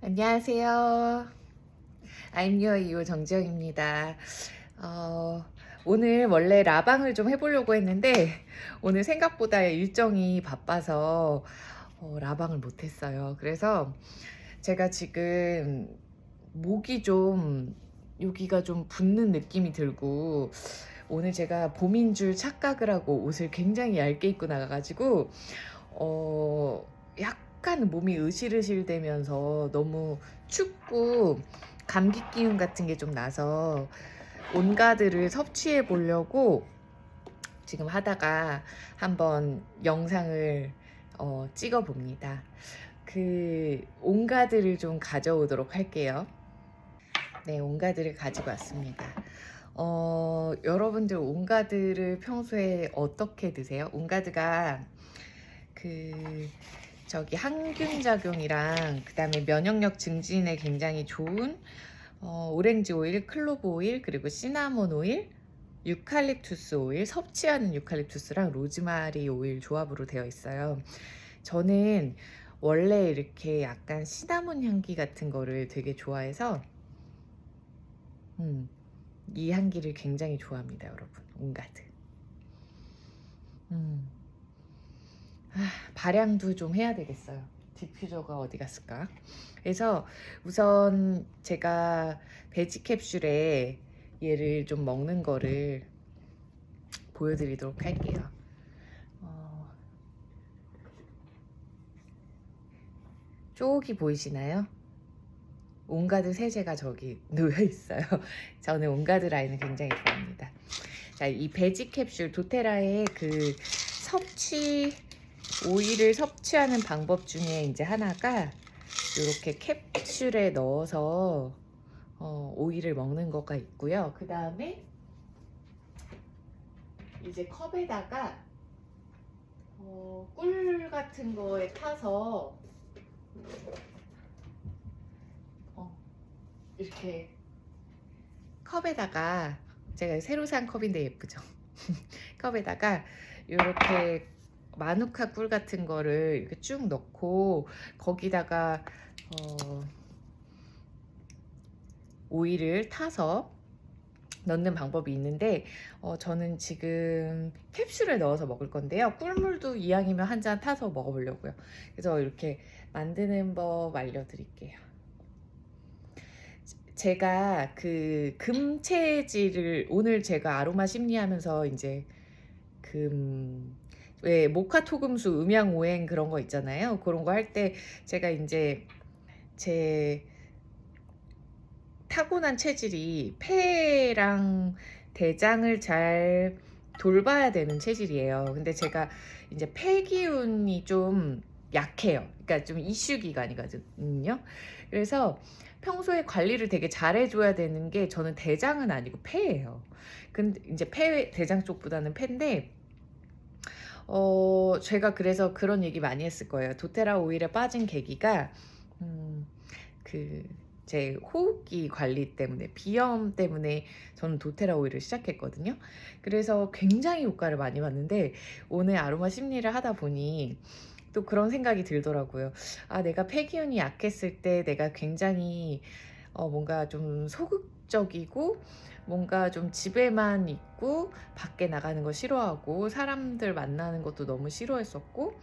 안녕하세요. I'm your 이호 정지영입니다. 오늘 원래 라방을 좀 해보려고 했는데 오늘 생각보다 일정이 바빠서 라방을 못했어요. 그래서 제가 지금 목이 좀 여기가 좀 붓는 느낌이 들고 오늘 제가 봄인 줄 착각을 하고 옷을 굉장히 얇게 입고 나가가지고 약간 몸이 으실으실 되면서 너무 춥고 감기 기운 같은 게 좀 나서 온가드를 섭취해 보려고 지금 하다가 한번 영상을 찍어 봅니다. 그 온가드를 좀 가져오도록 할게요. 네, 온가드를 가지고 왔습니다. 여러분들 온가드를 평소에 어떻게 드세요? 온가드가 저기 항균 작용이랑 그다음에 면역력 증진에 굉장히 좋은 오렌지 오일, 클로브 오일, 그리고 시나몬 오일, 유칼립투스 오일, 섭취하는 유칼립투스랑 로즈마리 오일 조합으로 되어 있어요. 저는 원래 이렇게 약간 시나몬 향기 같은 거를 되게 좋아해서 이 향기를 굉장히 좋아합니다, 여러분. 온가드. 발향도 좀 해야 되겠어요. 디퓨저가 어디 갔을까? 그래서 우선 제가 베지 캡슐에 얘를 좀 먹는 거를 보여드리도록 할게요. 쪽이 보이시나요? 온가드 세제가 저기 놓여 있어요. 저는 온가드 라인을 굉장히 좋아합니다. 자, 이 베지 캡슐 도테라의 그 오일을 섭취하는 방법 중에 이제 하나가 이렇게 캡슐에 넣어서 오일을 먹는 거가 있고요. 그 다음에 이제 컵에다가 꿀 같은 거에 타서 이렇게 컵에다가, 제가 새로 산 컵인데 예쁘죠? 컵에다가 이렇게 마누카 꿀 같은 거를 이렇게 쭉 넣고 거기다가 오일을 타서 넣는 방법이 있는데 저는 지금 캡슐에 넣어서 먹을 건데요. 꿀물도 이왕이면 한 잔 타서 먹어보려고요. 그래서 이렇게 만드는 법 알려드릴게요. 제가 그 금체질을 오늘 제가 아로마 심리하면서 이제 왜 모카토금수 음양오행 그런 거 있잖아요. 그런 거 할 때 제가 이제 제 타고난 체질이 폐랑 대장을 잘 돌봐야 되는 체질이에요. 근데 제가 이제 폐 기운이 좀 약해요. 그러니까 좀 이슈 기간이거든요. 그래서 평소에 관리를 되게 잘해줘야 되는 게 저는 대장은 아니고 폐예요. 근데 이제 대장 쪽보다는 폐인데 제가 그래서 그런 얘기 많이 했을 거예요. 도테라 오일에 빠진 계기가 제 호흡기 관리 때문에, 비염 때문에 저는 도테라 오일을 시작했거든요. 그래서 굉장히 효과를 많이 봤는데 오늘 아로마 심리를 하다 보니 또 그런 생각이 들더라고요. 내가 폐기운이 약했을 때 내가 굉장히 뭔가 좀 소극적이고 뭔가 좀 집에만 있고 밖에 나가는 거 싫어하고 사람들 만나는 것도 너무 싫어했었고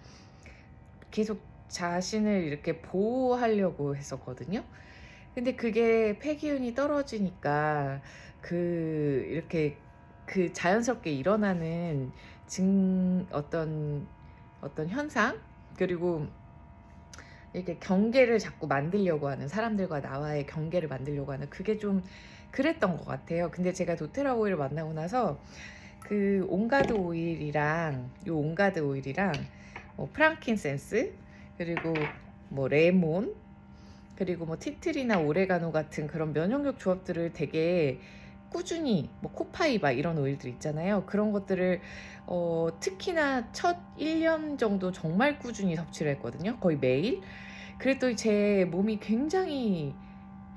계속 자신을 이렇게 보호하려고 했었거든요. 근데 그게 폐기운이 떨어지니까 이렇게 자연스럽게 일어나는 어떤 현상, 그리고 이렇게 경계를 자꾸 만들려고 하는, 사람들과 나와의 경계를 만들려고 하는, 그게 좀 그랬던 것 같아요. 근데 제가 도테라 오일을 만나고 나서 온가드 오일이랑 프랑킨센스, 그리고 뭐 레몬, 그리고 뭐 티트리나 오레가노 같은 그런 면역력 조합들을 되게 꾸준히, 뭐 코파이바 이런 오일들 있잖아요. 그런 것들을 특히나 첫 1년 정도 정말 꾸준히 섭취를 했거든요. 거의 매일. 그랬더니 제 몸이 굉장히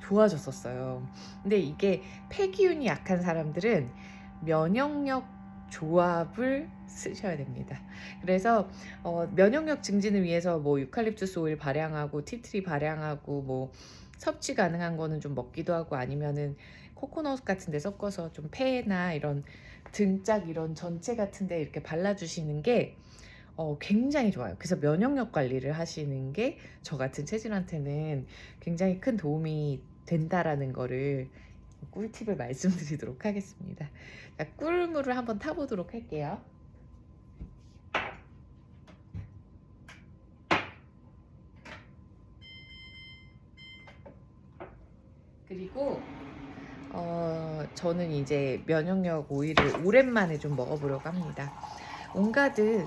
좋아졌었어요. 근데 이게 폐기운이 약한 사람들은 면역력 조합을 쓰셔야 됩니다. 그래서 면역력 증진을 위해서 뭐 유칼립투스 오일 발향하고 티트리 발향하고 뭐 섭취 가능한 거는 좀 먹기도 하고, 아니면은 코코넛 같은 데 섞어서 좀 폐나 이런 등짝 이런 전체 같은 데 이렇게 발라주시는 게 굉장히 좋아요. 그래서 면역력 관리를 하시는 게 저 같은 체질한테는 굉장히 큰 도움이 된다라는 거를 꿀팁을 말씀드리도록 하겠습니다. 자, 꿀물을 한번 타보도록 할게요. 그리고 저는 이제 면역력 오일을 오랜만에 좀 먹어보려고 합니다. 온가드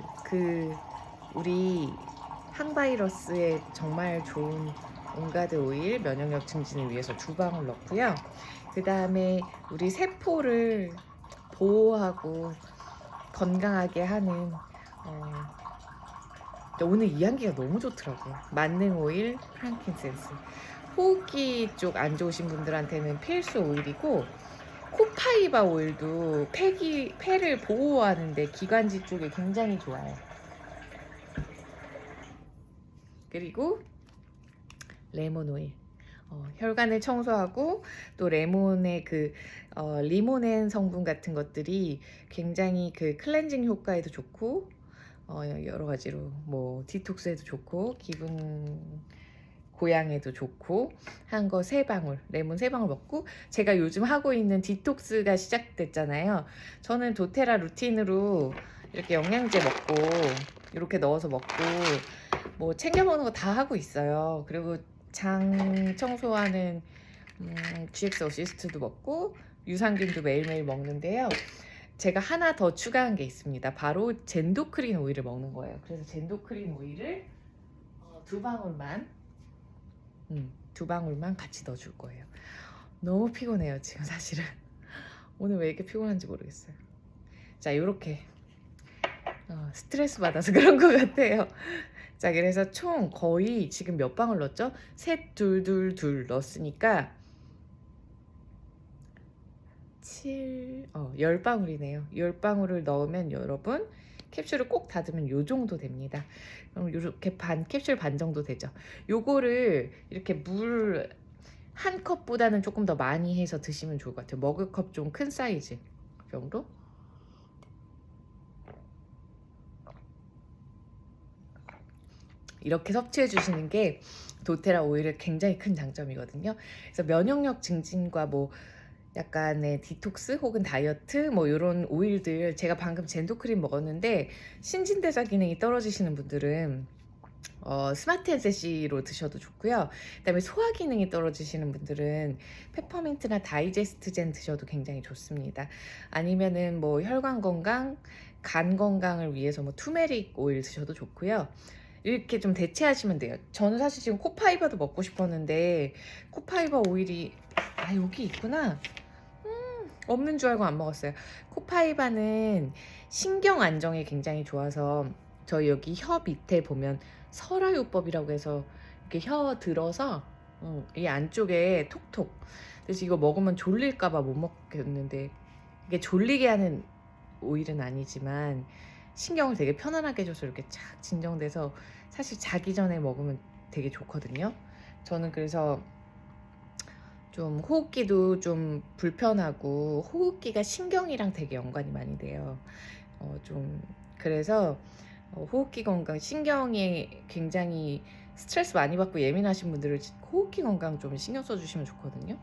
우리 항바이러스에 정말 좋은 온가드 오일 면역력 증진을 위해서 2방울 넣고요. 그 다음에 우리 세포를 보호하고 건강하게 하는 오늘 이 향기가 너무 좋더라고요. 만능 오일, 프랑킨센스. 호흡기 쪽 안 좋으신 분들한테는 필수 오일이고, 코파이바 오일도 폐를 보호하는데 기관지 쪽에 굉장히 좋아요. 그리고 레몬 오일. 혈관을 청소하고 또 레몬의 리모넨 성분 같은 것들이 굉장히 클렌징 효과에도 좋고, 여러 가지로 뭐 디톡스에도 좋고 기분 고양에도 좋고 한 거 3방울, 레몬 3방울 먹고, 제가 요즘 하고 있는 디톡스가 시작됐잖아요. 저는 도테라 루틴으로 이렇게 영양제 먹고 이렇게 넣어서 먹고 뭐 챙겨 먹는 거 다 하고 있어요. 그리고 장 청소하는 GX 어시스트도 먹고 유산균도 매일매일 먹는데요. 제가 하나 더 추가한 게 있습니다. 바로 젠도크린 오일을 먹는 거예요. 그래서 젠도크린 오일을 2방울만 2방울만 같이 넣어줄 거예요. 너무 피곤해요 지금 사실은. 오늘 왜 이렇게 피곤한지 모르겠어요. 자, 이렇게 스트레스 받아서 그런 것 같아요. 자, 그래서 총 거의 지금 몇 방울 넣었죠? 셋, 둘, 둘, 둘 넣었으니까 10방울이네요. 10방울을 넣으면 여러분 캡슐을 꼭 닫으면 요 정도 됩니다. 그럼 이렇게 캡슐 반 정도 되죠. 요거를 이렇게 물 한 컵보다는 조금 더 많이 해서 드시면 좋을 것 같아요. 머그컵 좀 큰 사이즈 정도? 이렇게 섭취해 주시는 게 도테라 오일의 굉장히 큰 장점이거든요. 그래서 면역력 증진과 뭐 약간의 디톡스 혹은 다이어트 뭐 이런 오일들, 제가 방금 젠도크림 먹었는데 신진대사 기능이 떨어지시는 분들은 스마트 엔세시로 드셔도 좋고요. 그다음에 소화 기능이 떨어지시는 분들은 페퍼민트나 다이제스트젠 드셔도 굉장히 좋습니다. 아니면은 뭐 혈관 건강, 간 건강을 위해서 뭐 투메릭 오일 드셔도 좋고요. 이렇게 좀 대체하시면 돼요. 저는 사실 지금 코파이바도 먹고 싶었는데 코파이바 오일이 여기 있구나. 없는 줄 알고 안 먹었어요. 코파이바는 신경 안정에 굉장히 좋아서 저희 여기 혀 밑에 보면 설화요법이라고 해서 이렇게 혀 들어서 이 안쪽에 톡톡. 그래서 이거 먹으면 졸릴까봐 못 먹겠는데, 이게 졸리게 하는 오일은 아니지만 신경을 되게 편안하게 해줘서 이렇게 착 진정돼서 사실 자기 전에 먹으면 되게 좋거든요. 저는 그래서 좀 호흡기도 좀 불편하고, 호흡기가 신경이랑 되게 연관이 많이 돼요. 그래서 호흡기 건강, 신경에 굉장히 스트레스 많이 받고 예민하신 분들은 호흡기 건강 좀 신경 써주시면 좋거든요.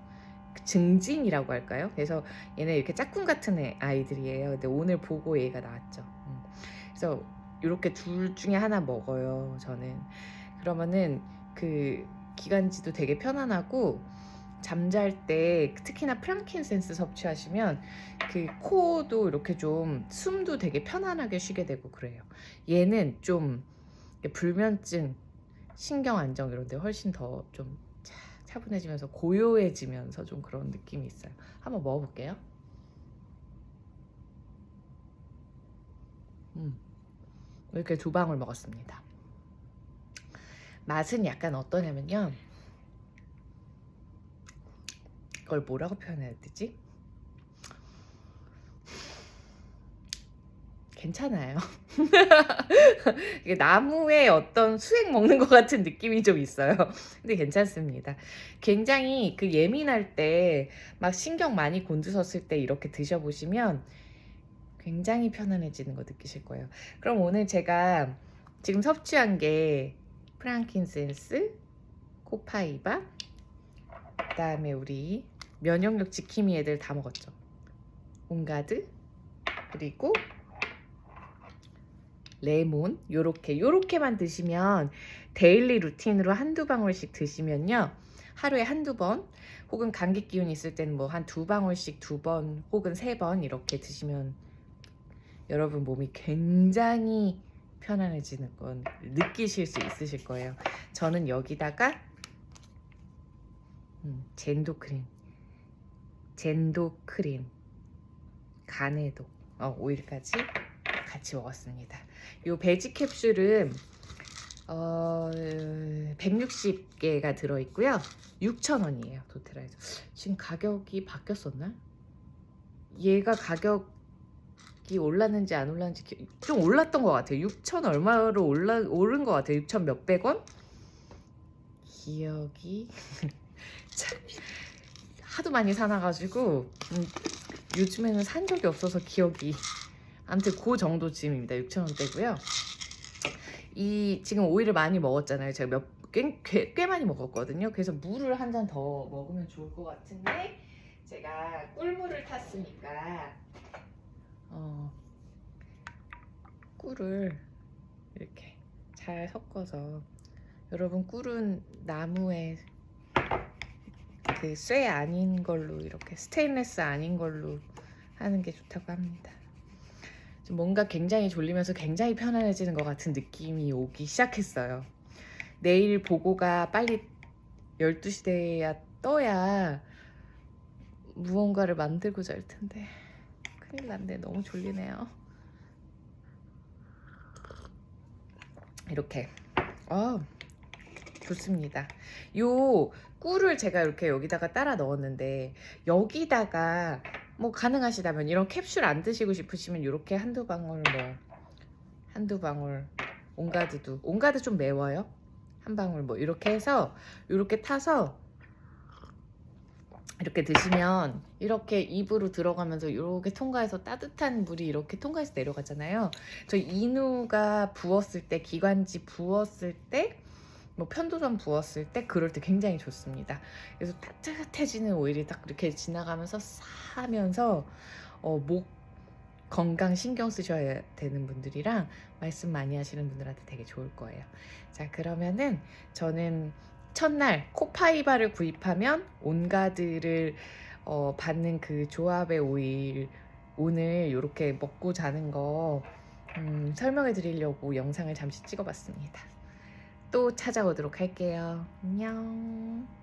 증진이라고 할까요? 그래서 얘네 이렇게 짝꿍 같은 아이들이에요. 근데 오늘 보고 얘가 나왔죠. 그래서 이렇게 둘 중에 하나 먹어요, 저는. 그러면은 기관지도 되게 편안하고, 잠잘 때 특히나 프랑킨센스 섭취하시면 코도 이렇게 좀 숨도 되게 편안하게 쉬게 되고 그래요. 얘는 좀 불면증, 신경 안정 이런 데 훨씬 더 좀 차분해지면서 고요해지면서 좀 그런 느낌이 있어요. 한번 먹어볼게요. 이렇게 2방울 먹었습니다. 맛은 약간 어떠냐면요, 이걸 뭐라고 표현해야 되지? 괜찮아요. 이게 나무에 어떤 수액 먹는 것 같은 느낌이 좀 있어요. 근데 괜찮습니다. 굉장히 그 예민할 때 막 신경 많이 곤두섰을 때 이렇게 드셔보시면 굉장히 편안해지는 거 느끼실 거예요. 그럼 오늘 제가 지금 섭취한 게 프랑킨센스, 코파이바, 그다음에 우리 면역력 지킴이 애들 다 먹었죠. 온가드, 그리고 레몬, 요렇게만 드시면 데일리 루틴으로 한두 방울씩 드시면요. 하루에 한두 번 혹은 감기 기운 있을 때는 뭐 한 두 방울씩 2번 혹은 3번 이렇게 드시면 여러분 몸이 굉장히 편안해지는 건 느끼실 수 있으실 거예요. 저는 여기다가 젠도크린, 가네도 오일까지 같이 먹었습니다. 요 베지 캡슐은 160개가 들어있고요. 6,000원이에요. 도테라에서. 지금 가격이 바뀌었었나? 얘가 가격이 올랐는지 안 올랐는지 좀 올랐던 것 같아요. 6,000 얼마로 오른 것 같아요. 6,000 몇백 원? 기억이 참, 하도 많이 사놔가지고 요즘에는 산 적이 없어서 기억이 아무튼 그 정도쯤입니다. 6,000원대고요. 이 지금 오일을 많이 먹었잖아요. 제가 꽤 많이 먹었거든요. 그래서 물을 한 잔 더 먹으면 좋을 것 같은데 제가 꿀물을 탔으니까 꿀을 이렇게 잘 섞어서 여러분 꿀은 나무에 그 쇠 아닌 걸로 이렇게 스테인레스 아닌 걸로 하는 게 좋다고 합니다. 뭔가 굉장히 졸리면서 굉장히 편안해지는 것 같은 느낌이 오기 시작했어요. 내일 보고가 빨리 12시 돼야 떠야 무언가를 만들고 잘 텐데 큰일 났네. 너무 졸리네요. 이렇게 좋습니다. 요 꿀을 제가 이렇게 여기다가 따라 넣었는데 여기다가 뭐 가능하시다면 이런 캡슐 안 드시고 싶으시면 이렇게 한두 방울 온가드 좀 매워요. 한 방울 뭐 이렇게 해서 이렇게 타서 이렇게 드시면 이렇게 입으로 들어가면서 이렇게 통과해서 따뜻한 물이 이렇게 통과해서 내려가잖아요. 저 인후가 부었을 때, 기관지 부었을 때, 뭐 편도선 부었을 때 그럴 때 굉장히 좋습니다. 그래서 따뜻해지는 오일이 딱 이렇게 지나가면서 싸면서 목 건강 신경 쓰셔야 되는 분들이랑 말씀 많이 하시는 분들한테 되게 좋을 거예요. 자, 그러면은 저는 첫날 코파이바를 구입하면 온가드를 받는 그 조합의 오일 오늘 이렇게 먹고 자는 거 설명해 드리려고 영상을 잠시 찍어봤습니다. 또 찾아오도록 할게요. 안녕.